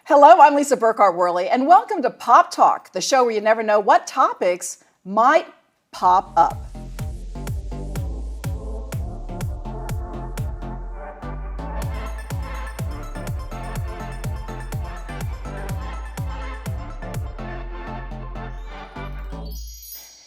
Hello, I'm Lisa Burkhardt Worley, and welcome to Pop Talk, the show where you never know what topics might pop up.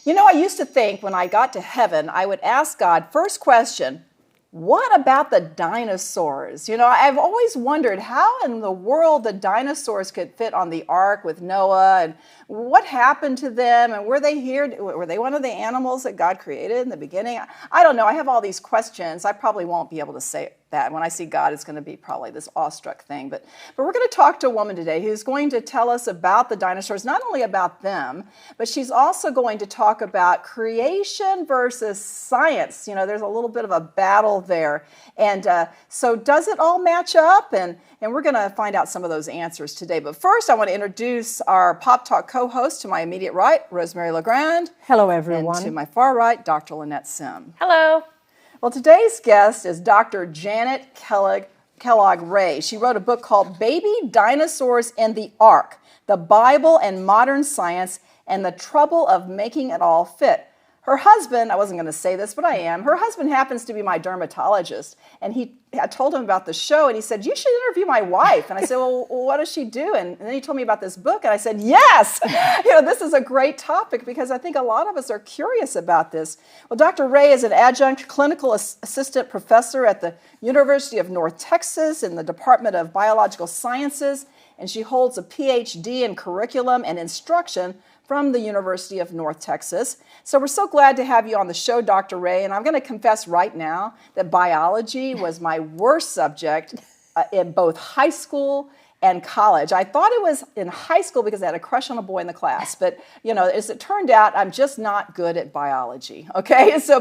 You know, I used to think when I got to heaven, I would ask God, first question, what about the dinosaurs? You know, I've always wondered how in the world the dinosaurs could fit on the ark with Noah, and what happened to them, and were they here? Were they one of the animals that God created in the beginning? I don't know. I have all these questions. I probably won't be able to say that. When I see God, it's going to be probably this awestruck thing. But we're going to talk to a woman today who's going to tell us about the dinosaurs, not only about them, but she's also going to talk about creation versus science. You know, there's a little bit of a battle there. And so does it all match up? And we're going to find out some of those answers today. But first, I want to introduce our Pop Talk co-host. To my immediate right, Rosemary Legrand. Hello, everyone. And to my far right, Dr. Lynnette Simm. Hello. Well, today's guest is Dr. Janet Kellogg Ray. She wrote a book called Baby Dinosaurs in the Ark, The Bible and Modern Science and the Trouble of Making It All Fit. Her husband, I wasn't going to say this, but I am, her husband happens to be my dermatologist, and I told him about the show, and he said, you should interview my wife. And I said, well, what does she do? And then he told me about this book, and I said, yes! You know, this is a great topic, because I think a lot of us are curious about this. Well, Dr. Ray is an adjunct clinical assistant professor at the University of North Texas in the Department of Biological Sciences, and she holds a Ph.D. in curriculum and instruction from the University of North Texas. So we're so glad to have you on the show, Dr. Ray, and I'm going to confess right now that biology was my worst subject in both high school and college. I thought it was in high school because I had a crush on a boy in the class, but you know, as it turned out, I'm just not good at biology. Okay, so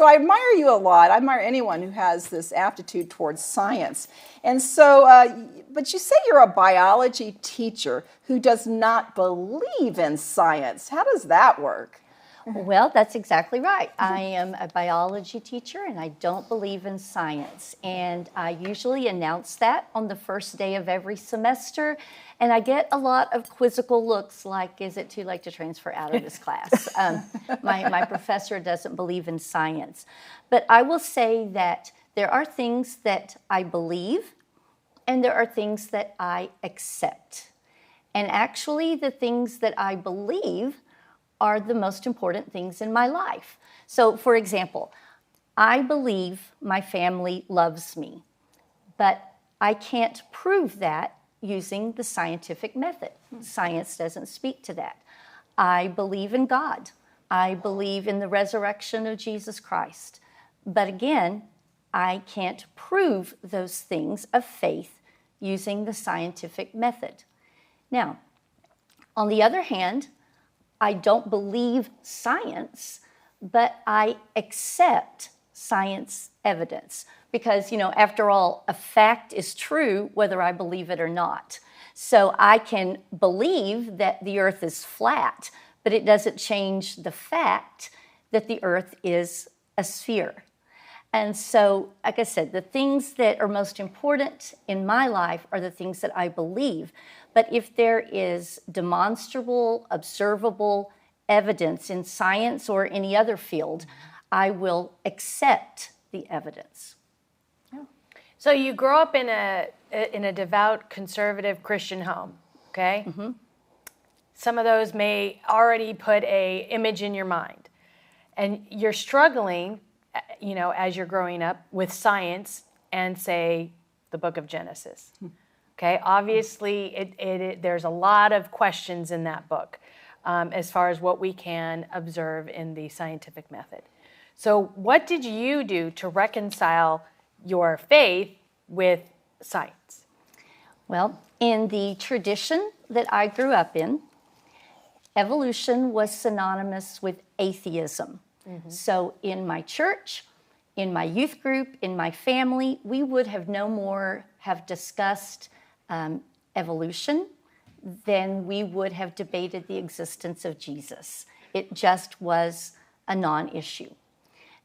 I admire you a lot. I admire anyone who has this aptitude towards science. And so, but you say you're a biology teacher who does not believe in science. How does that work? Well, that's exactly right. I am a biology teacher and I don't believe in science. And I usually announce that on the first day of every semester. And I get a lot of quizzical looks like, is it too late to transfer out of this class? My professor doesn't believe in science. But I will say that there are things that I believe and there are things that I accept. And actually the things that I believe are the most important things in my life. So, for example, I believe my family loves me, but I can't prove that using the scientific method. Science doesn't speak to that. I believe in God. I believe in the resurrection of Jesus Christ. But again, I can't prove those things of faith using the scientific method. Now, on the other hand, I don't believe science, but I accept science evidence because, you know, after all, a fact is true whether I believe it or not. So I can believe that the earth is flat, but it doesn't change the fact that the earth is a sphere. And so, like I said, the things that are most important in my life are the things that I believe. But if there is demonstrable, observable evidence in science or any other field, I will accept the evidence. Yeah. So you grow up in a devout, conservative Christian home, okay? Mm-hmm. Some of those may already put an image in your mind. And you're struggling, you know, as you're growing up with science and, say, the book of Genesis. Okay, obviously, there's a lot of questions in that book as far as what we can observe in the scientific method. So what did you do to reconcile your faith with science? Well, in the tradition that I grew up in, evolution was synonymous with atheism. Mm-hmm. So in my church, in my youth group, in my family, we would have no more have discussed evolution than we would have debated the existence of Jesus. It just was a non-issue.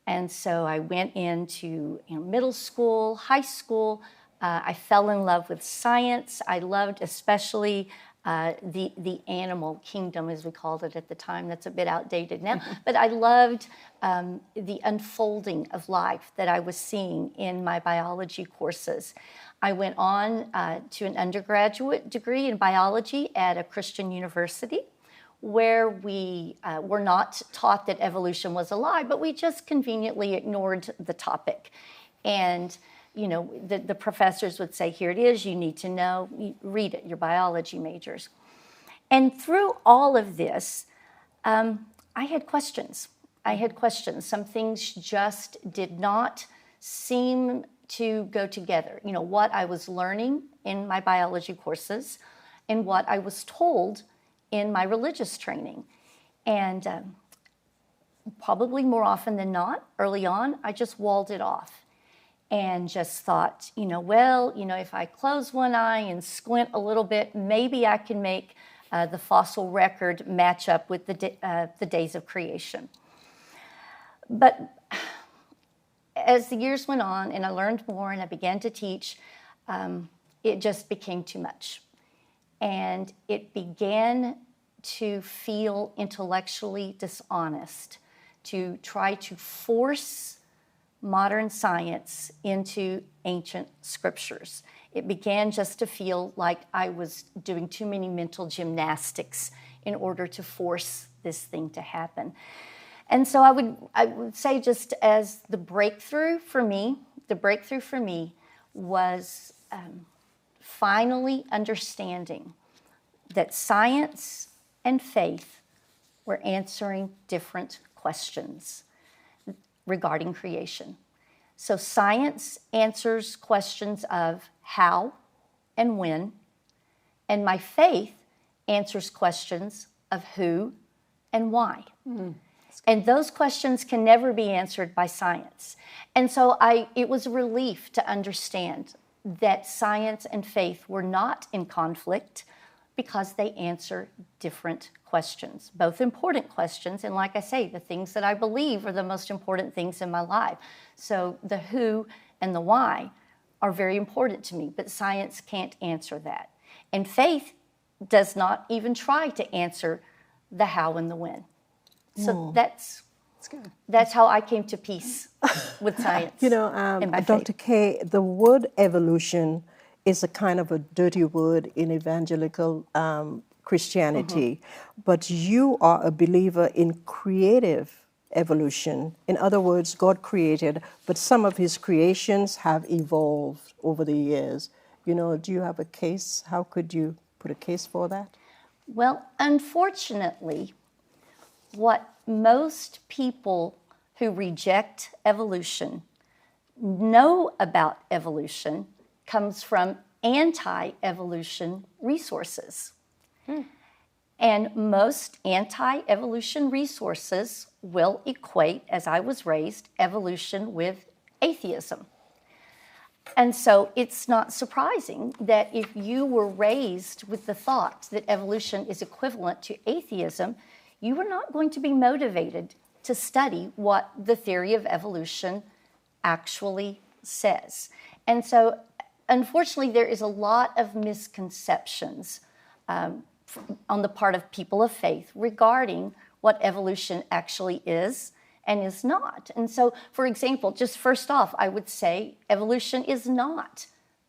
And so I went into middle school, high school, I fell in love with science. I loved especially the animal kingdom, as we called it at the time. That's a bit outdated now. But I loved the unfolding of life that I was seeing in my biology courses. I went on to an undergraduate degree in biology at a Christian university, where we were not taught that evolution was a lie, but we just conveniently ignored the topic. And the professors would say, here it is, you need to know, read it, your biology majors. And through all of this, I had questions. Some things just did not seem to go together. What I was learning in my biology courses and what I was told in my religious training. And probably more often than not, early on, I just walled it off and just thought, if I close one eye and squint a little bit, maybe I can make the fossil record match up with the days of creation. But as the years went on and I learned more and I began to teach, it just became too much. And it began to feel intellectually dishonest to try to force modern science into ancient scriptures. It began just to feel like I was doing too many mental gymnastics in order to force this thing to happen. And so I would say, just as the breakthrough for me was finally understanding that science and faith were answering different questions regarding creation. So science answers questions of how and when, and my faith answers questions of who and why. Mm. And those questions can never be answered by science. And so it was a relief to understand that science and faith were not in conflict, because they answer different questions, both important questions, and like I say, the things that I believe are the most important things in my life. So the who and the why are very important to me, but science can't answer that. And faith does not even try to answer the how and the when. So that's how I came to peace with science. And Dr. K, the word evolution is a kind of a dirty word in evangelical Christianity, mm-hmm. but you are a believer in creative evolution. In other words, God created, but some of his creations have evolved over the years. Do you have a case? How could you put a case for that? Well, unfortunately, what most people who reject evolution know about evolution comes from anti-evolution resources. And most anti-evolution resources will equate, as I was raised, evolution with atheism. And so it's not surprising that if you were raised with the thought that evolution is equivalent to atheism, you are not going to be motivated to study what the theory of evolution actually says. And so, unfortunately, there is a lot of misconceptions on the part of people of faith regarding what evolution actually is and is not. And so, for example, just first off, I would say evolution is not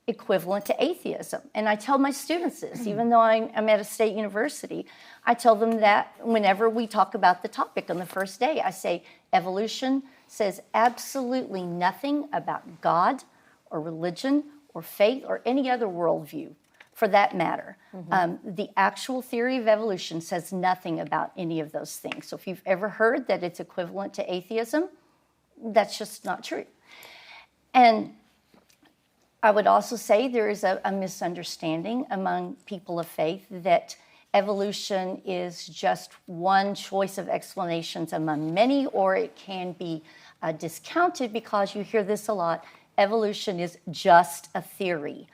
equivalent to atheism. And I tell my students this, even though I'm at a state university, I tell them that whenever we talk about the topic on the first day, I say evolution says absolutely nothing about God or religion or faith or any other worldview, for that matter. Mm-hmm. The actual theory of evolution says nothing about any of those things. So if you've ever heard that it's equivalent to atheism, that's just not true. And I would also say there is a misunderstanding among people of faith that evolution is just one choice of explanations among many, or it can be discounted because you hear this a lot. Evolution is just a theory.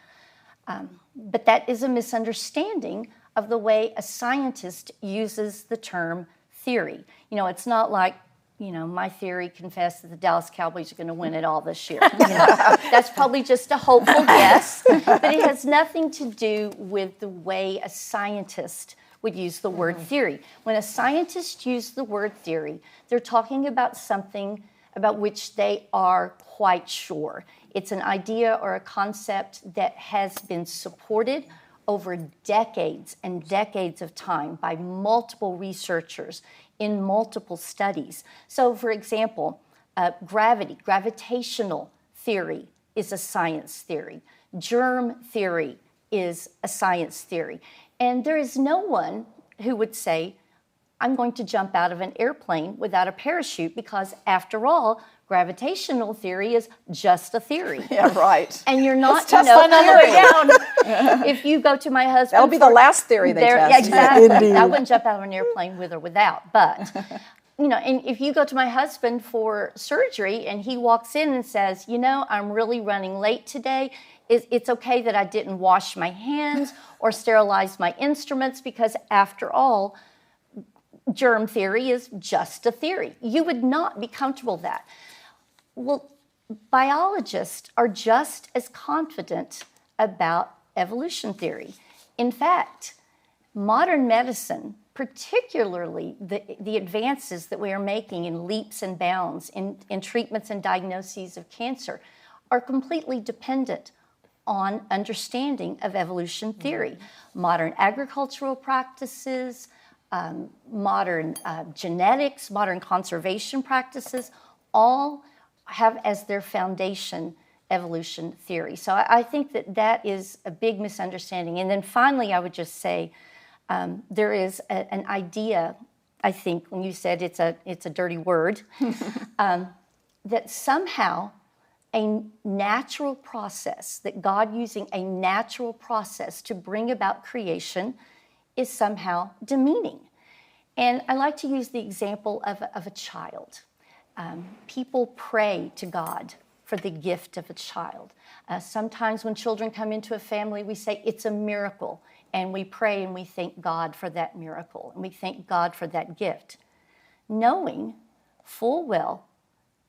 But that is a misunderstanding of the way a scientist uses the term theory. It's not like my theory confessed that the Dallas Cowboys are going to win it all this year. That's probably just a hopeful guess, but it has nothing to do with the way a scientist would use the word theory. When a scientist uses the word theory, they're talking about something about which they are quite sure. It's an idea or a concept that has been supported over decades and decades of time by multiple researchers in multiple studies. So, for example, gravitational theory is a science theory. Germ theory is a science theory. And there is no one who would say, I'm going to jump out of an airplane without a parachute because, after all, gravitational theory is just a theory. Yeah, right. And you're not, Let's test another way down. If you go to my husband, that'll be the last theory they test. Exactly. Indeed. I wouldn't jump out of an airplane with or without. But, and if you go to my husband for surgery and he walks in and says, I'm really running late today, it's okay that I didn't wash my hands or sterilize my instruments because, after all, germ theory is just a theory. You would not be comfortable with that. Well, biologists are just as confident about evolution theory. In fact, modern medicine, particularly the advances that we are making in leaps and bounds in treatments and diagnoses of cancer, are completely dependent on understanding of evolution theory. Modern agricultural practices, modern genetics, modern conservation practices, all have as their foundation evolution theory. So I think that is a big misunderstanding. And then finally, I would just say there is an idea, I think, when you said it's a dirty word, that somehow a natural process, that God using a natural process to bring about creation is somehow demeaning. And I like to use the example of a child. People pray to God for the gift of a child. Sometimes when children come into a family, we say it's a miracle, and we pray and we thank God for that miracle, and we thank God for that gift, knowing full well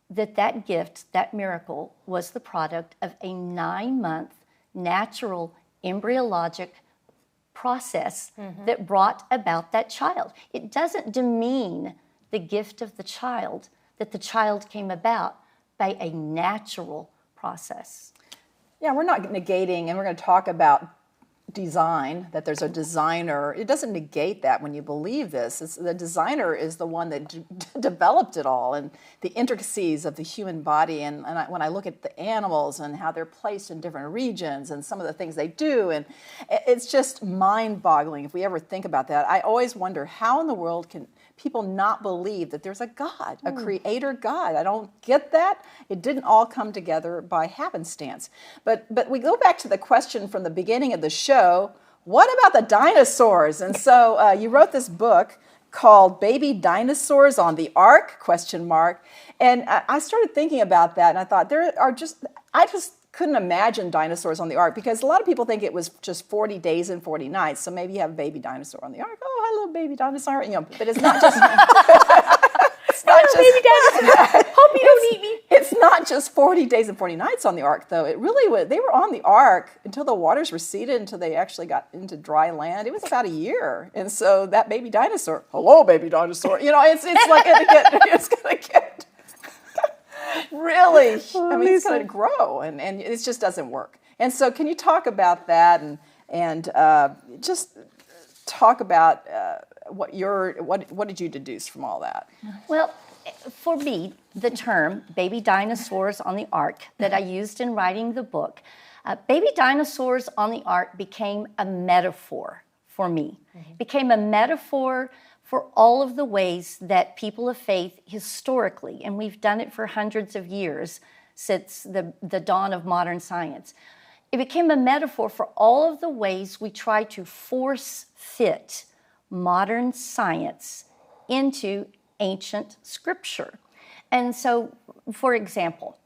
that gift, that miracle, was the product of a 9-month natural embryologic process that brought about that child. It doesn't demean the gift of the child that the child came about by a natural process. Yeah, we're not negating, and we're going to talk about design, that there's a designer. It doesn't negate that when you believe this. The designer is the one that developed it all, and the intricacies of the human body. And when I look at the animals and how they're placed in different regions and some of the things they do, and it's just mind-boggling if we ever think about that. I always wonder, how in the world can people not believe that there's a God, a creator God? I don't get that. It didn't all come together by happenstance. But we go back to the question from the beginning of the show, what about the dinosaurs? And so you wrote this book called Baby Dinosaurs on the Ark, ? And I started thinking about that, and I thought I just couldn't imagine dinosaurs on the Ark, because a lot of people think it was just 40 days and 40 nights. So maybe you have a baby dinosaur on the Ark. Oh, hello, baby dinosaur. But it's not just. Baby dinosaur. Hope you don't eat me. It's not just 40 days and 40 nights on the Ark, though. It really was. They were on the Ark until the waters receded, until they actually got into dry land. It was about a year. And so that baby dinosaur, hello, baby dinosaur. It's like it's going to get really, it's going to grow, and it just doesn't work. And so can you talk about that and just talk about what did you deduce from all that? Well, for me, the term baby dinosaurs on the Ark that I used in writing the book, baby dinosaurs on the Ark became a metaphor for me. Became a metaphor for all of the ways that people of faith historically, and we've done it for hundreds of years since the dawn of modern science, it became a metaphor for all of the ways we try to force fit modern science into ancient scripture. And so, for example,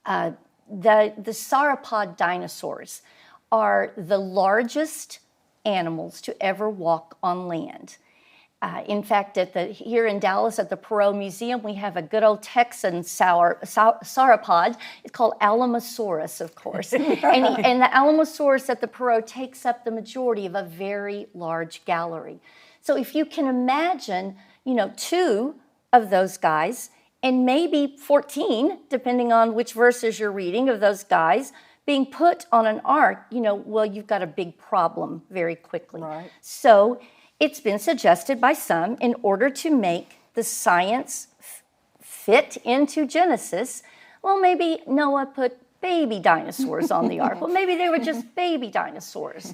the sauropod dinosaurs are the largest animals to ever walk on land. In fact, here in Dallas at the Perot Museum, we have a good old Texan sauropod. It's called Alamosaurus, of course. and the Alamosaurus at the Perot takes up the majority of a very large gallery. So if you can imagine, 2 of those guys, and maybe 14, depending on which verses you're reading, of those guys being put on an ark, well, you've got a big problem very quickly. Right. So it's been suggested by some, in order to make the science fit into Genesis, well, maybe Noah put baby dinosaurs on the ark. Well, maybe they were just baby dinosaurs.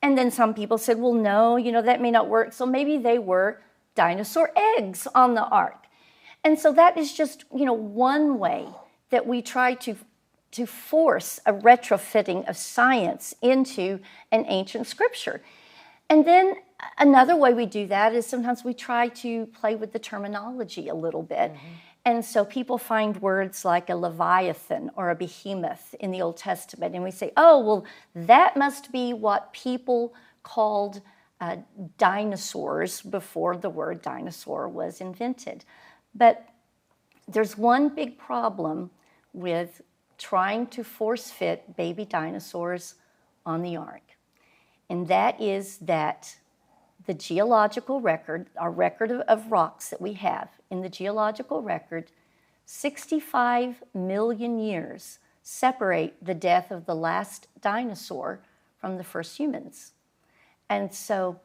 And then some people said, well, no, that may not work. So maybe they were dinosaur eggs on the ark. And so that is just, one way that we try to force a retrofitting of science into an ancient scripture. And then another way we do that is sometimes we try to play with the terminology a little bit. And so people find words like a leviathan or a behemoth in the Old Testament, and we say, oh, well, that must be what people called dinosaurs before the word dinosaur was invented. But there's one big problem with trying to force fit baby dinosaurs on the ark. And that is that the geological record, our record of rocks that we have in the geological record, 65 million years separate the death of the last dinosaur from the first humans. And so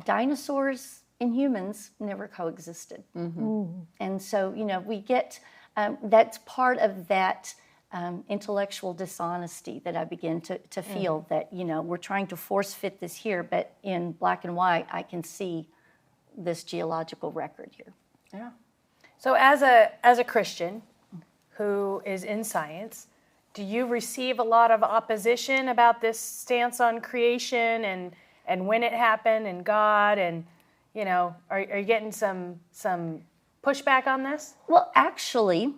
dinosaurs and humans never coexisted. And so, we get, that's part of that intellectual dishonesty that I begin to feel, that, we're trying to force fit this here, but in black and white, I can see this geological record here. Yeah. So as a Christian who is in science, do you receive a lot of opposition about this stance on creation and when it happened and God, and, are you getting some pushback on this? Well, actually,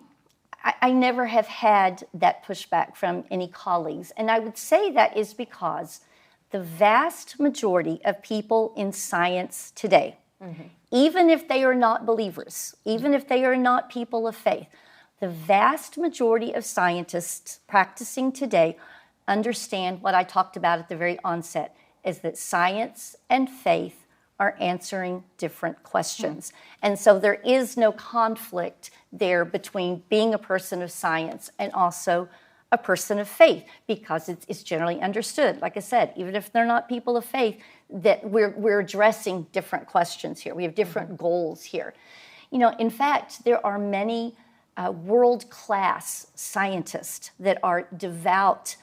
I never have had that pushback from any colleagues. And I would say that is because the vast majority of people in science today, even if they are not believers, even if they are not people of faith, the vast majority of scientists practicing today understand what I talked about at the very onset, is that science and faith are answering different questions. And so there is no conflict there between being a person of science and also a person of faith, because it's generally understood, like I said, even if they're not people of faith, that we're addressing different questions here. We have different goals here. In fact, there are many world-class scientists that are devout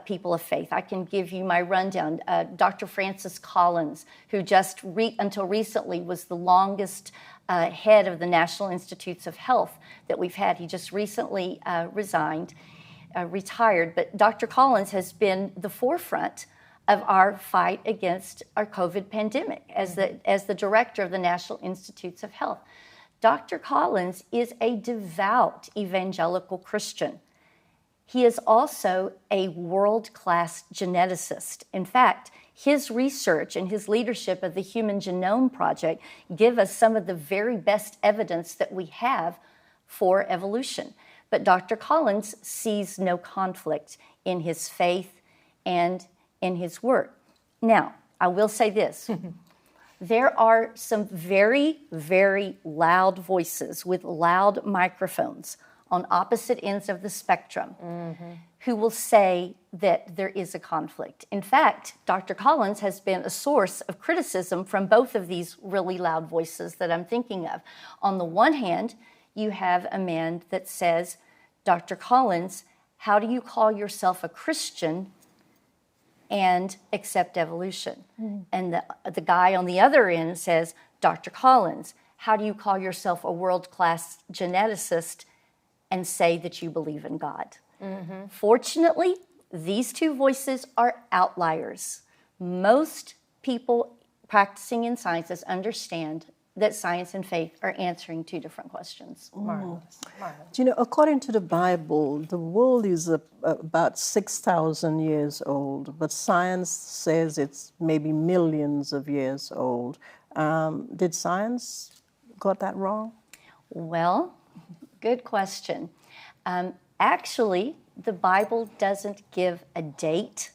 people of faith. I can give you my rundown. Dr. Francis Collins, who just until recently was the longest head of the National Institutes of Health that we've had. He just recently retired, but Dr. Collins has been the forefront of our fight against our COVID pandemic as the director of the National Institutes of Health. Dr. Collins is a devout evangelical Christian. He is also a world-class geneticist. In fact, his research and his leadership of the Human Genome Project give us some of the very best evidence that we have for evolution. But Dr. Collins sees no conflict in his faith and in his work. Now, I will say this. There are some very, very loud voices with loud microphones on opposite ends of the spectrum who will say that there is a conflict. In fact, Dr. Collins has been a source of criticism from both of these really loud voices that I'm thinking of. On the one hand, you have a man that says, Dr. Collins, how do you call yourself a Christian and accept evolution? And the guy on the other end says, Dr. Collins, how do you call yourself a world-class geneticist and say that you believe in God? Fortunately, these two voices are outliers. Most people practicing in sciences understand that science and faith are answering two different questions. Marvelous. Marvelous. Do you know, according to the Bible, the world is about 6,000 years old, but science says it's maybe millions of years old. Did science got that wrong? Well, good question. Actually, the Bible doesn't give a date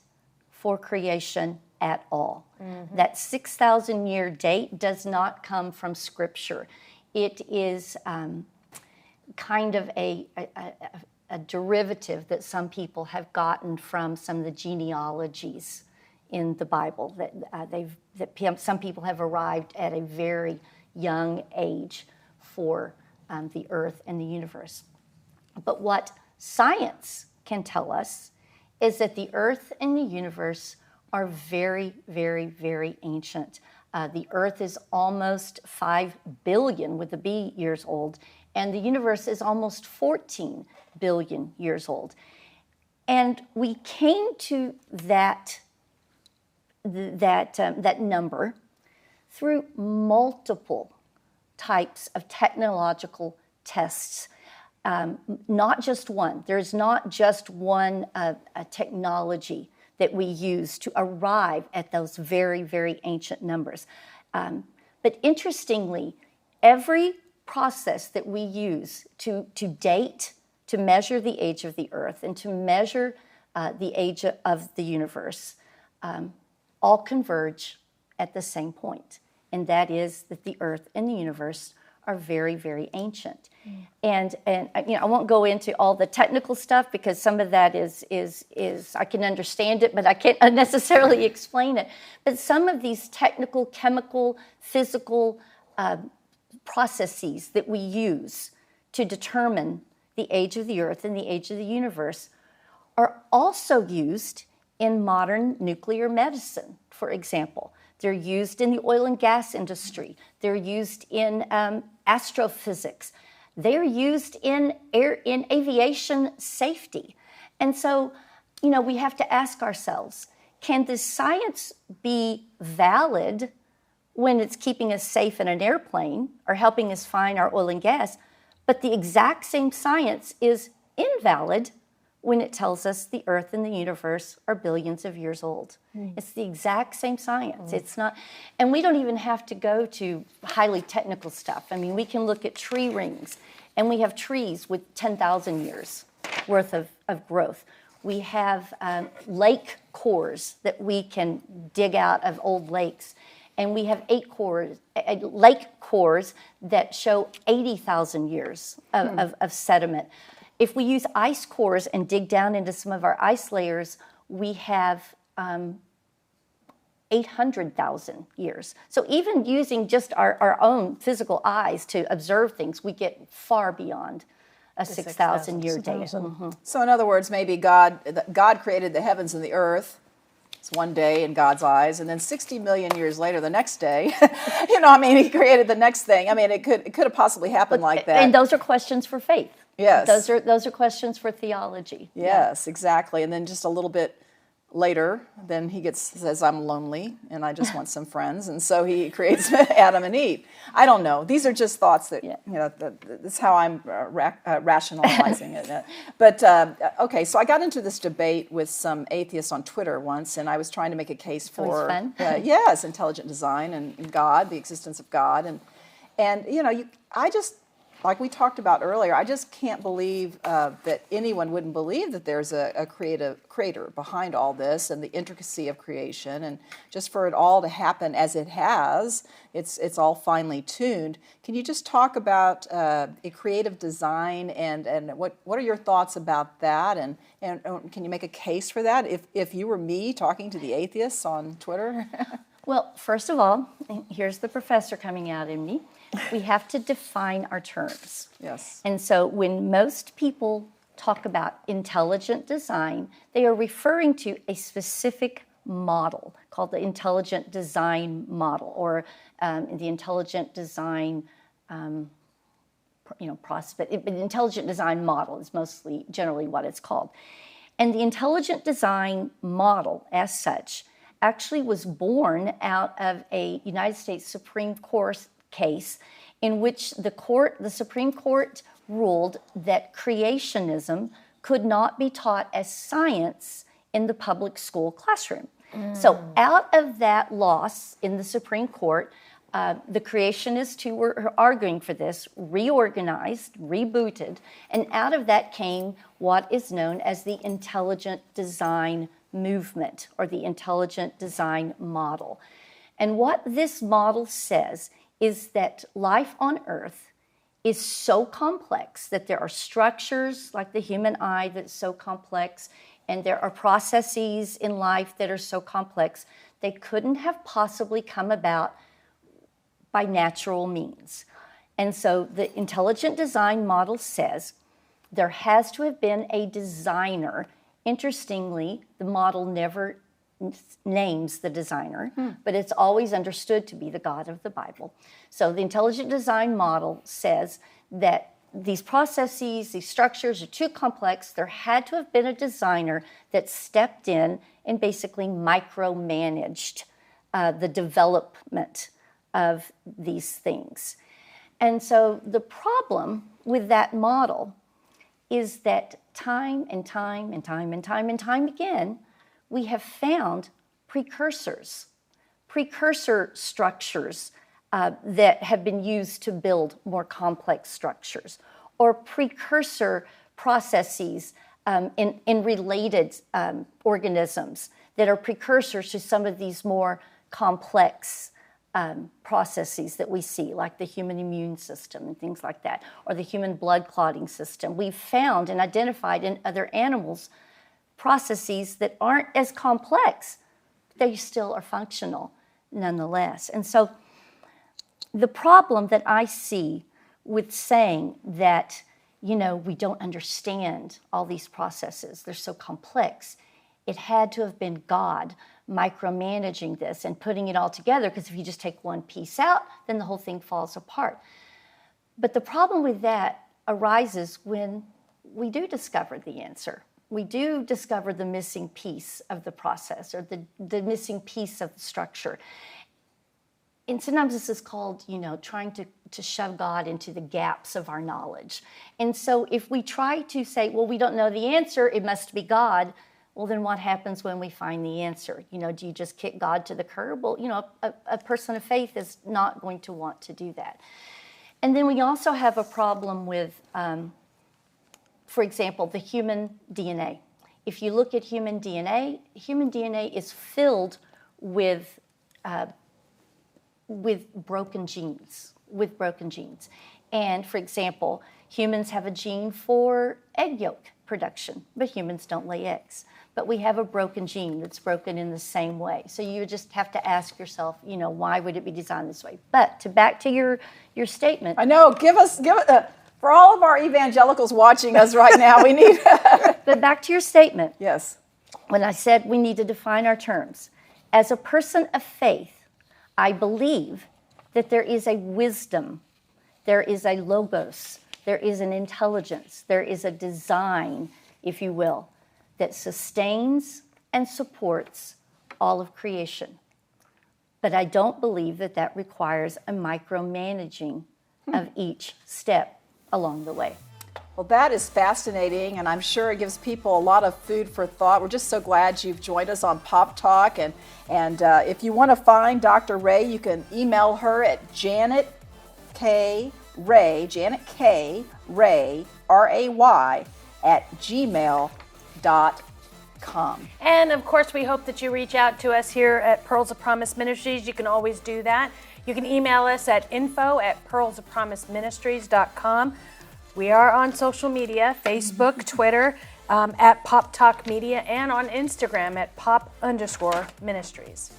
for creation at all. That 6,000-year date does not come from Scripture. It is kind of a derivative that some people have gotten from some of the genealogies in the Bible, that some people have arrived at a very young age for the earth and the universe. But what science can tell us is that the earth and the universe are very, very, very ancient. The earth is almost 5 billion with a B years old, and the universe is almost 14 billion years old. And we came to that number through multiple types of technological tests. Not just one. There's not just one technology that we use to arrive at those very, very ancient numbers. But interestingly, every process that we use to date, to measure the age of the earth and to measure the age of the universe, all converge at the same point, and that is that the earth and the universe are very, very ancient. And I won't go into all the technical stuff because some of that is I can understand it, but I can't necessarily explain it. But some of these technical, chemical, physical processes that we use to determine the age of the earth and the age of the universe are also used in modern nuclear medicine, for example. They're used in the oil and gas industry. They're used in astrophysics. They're used in aviation safety. And so, we have to ask ourselves, can this science be valid when it's keeping us safe in an airplane or helping us find our oil and gas, but the exact same science is invalid when it tells us the earth and the universe are billions of years old? It's the exact same science. It's not, and we don't even have to go to highly technical stuff. I mean, we can look at tree rings, and we have trees with 10,000 years worth of growth. We have lake cores that we can dig out of old lakes, and we have lake cores that show 80,000 years of sediment. If we use ice cores and dig down into some of our ice layers, we have 800,000 years. So even using just our own physical eyes to observe things, we get far beyond a 6,000-year date. So in other words, maybe God created the heavens and the earth. It's one day in God's eyes, and then 60 million years later, the next day, he created the next thing. I mean, it could have possibly happened like that. And those are questions for faith. Yes. Those are questions for theology. Yes, exactly. And then just a little bit later, then he says, I'm lonely and I just want some friends. And so he creates Adam and Eve. I don't know. These are just thoughts that, that's how I'm rationalizing it. But, okay, so I got into this debate with some atheists on Twitter once, and I was trying to make a case for, yes, intelligent design and God, the existence of God. And I just, like we talked about earlier, I just can't believe that anyone wouldn't believe that there's a creator behind all this and the intricacy of creation, and just for it all to happen as it has, it's all finely tuned. Can you just talk about a creative design and what are your thoughts about that, and can you make a case for that if you were me talking to the atheists on Twitter? Well, first of all, here's the professor coming out in me. We have to define our terms. Yes. And so when most people talk about intelligent design, they are referring to a specific model called the intelligent design model, or the intelligent design process. But the intelligent design model is generally what it's called. And the intelligent design model, as such, actually was born out of a United States Supreme Court case in which the Supreme Court ruled that creationism could not be taught as science in the public school classroom. So out of that loss in the Supreme Court, The creationists who were arguing for this reorganized, rebooted, and out of that came what is known as the intelligent design movement or the intelligent design model. And what this model says is that life on Earth is so complex that there are structures like the human eye that's so complex, and there are processes in life that are so complex, they couldn't have possibly come about by natural means. And so the intelligent design model says there has to have been a designer. Interestingly, the model never names the designer, but it's always understood to be the God of the Bible. So the intelligent design model says that these processes, these structures are too complex. There had to have been a designer that stepped in and basically micromanaged the development of these things. And so the problem with that model is that time and time and time and time and time again, we have found precursor structures that have been used to build more complex structures, or precursor processes in related organisms that are precursors to some of these more complex processes that we see, like the human immune system and things like that, or the human blood clotting system. We've found and identified in other animals processes that aren't as complex. They still are functional nonetheless. And so the problem that I see with saying that, we don't understand all these processes, they're so complex, it had to have been God micromanaging this and putting it all together, because if you just take one piece out, then the whole thing falls apart. But the problem with that arises when we do discover the answer. We do discover the missing piece of the process, or the missing piece of the structure. And sometimes this is called, trying to shove God into the gaps of our knowledge. And so if we try to say, well, we don't know the answer, it must be God, well, then what happens when we find the answer? Do you just kick God to the curb? Well, a person of faith is not going to want to do that. And then we also have a problem with, for example, the human DNA. If you look at human DNA is filled with broken genes, And for example, humans have a gene for egg yolk production, but humans don't lay eggs. But we have a broken gene that's broken in the same way. So you just have to ask yourself, why would it be designed this way? But back to your statement. I know, give it, for all of our evangelicals watching us right now, we need... But back to your statement. Yes. When I said we need to define our terms. As a person of faith, I believe that there is a wisdom, there is a logos, there is an intelligence, there is a design, if you will, that sustains and supports all of creation. But I don't believe that requires a micromanaging of each step along the way. Well, that is fascinating, and I'm sure it gives people a lot of food for thought. We're just so glad you've joined us on Pop Talk, and if you want to find Dr. Ray, you can email her at Janet K. Ray, Ray, R-A-Y, @gmail.com. And of course, we hope that you reach out to us here at Pearls of Promise Ministries. You can always do that. You can email us at info@pearlsofpromiseministries.com. We are on social media, Facebook, Twitter, at Pop Talk Media, and on Instagram at pop_ministries.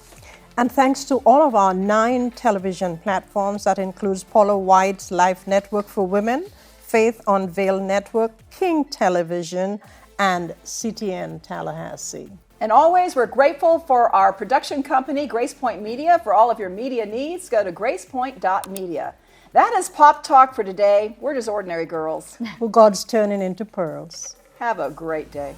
And thanks to all of our 9 television platforms, that includes Paula White's Life Network for Women, Faith Unveiled Network, King Television, and CTN Tallahassee. And always, we're grateful for our production company, GracePoint Media. For all of your media needs, go to gracepoint.media. That is Pop Talk for today. We're just ordinary girls. Who God's turning into pearls. Have a great day.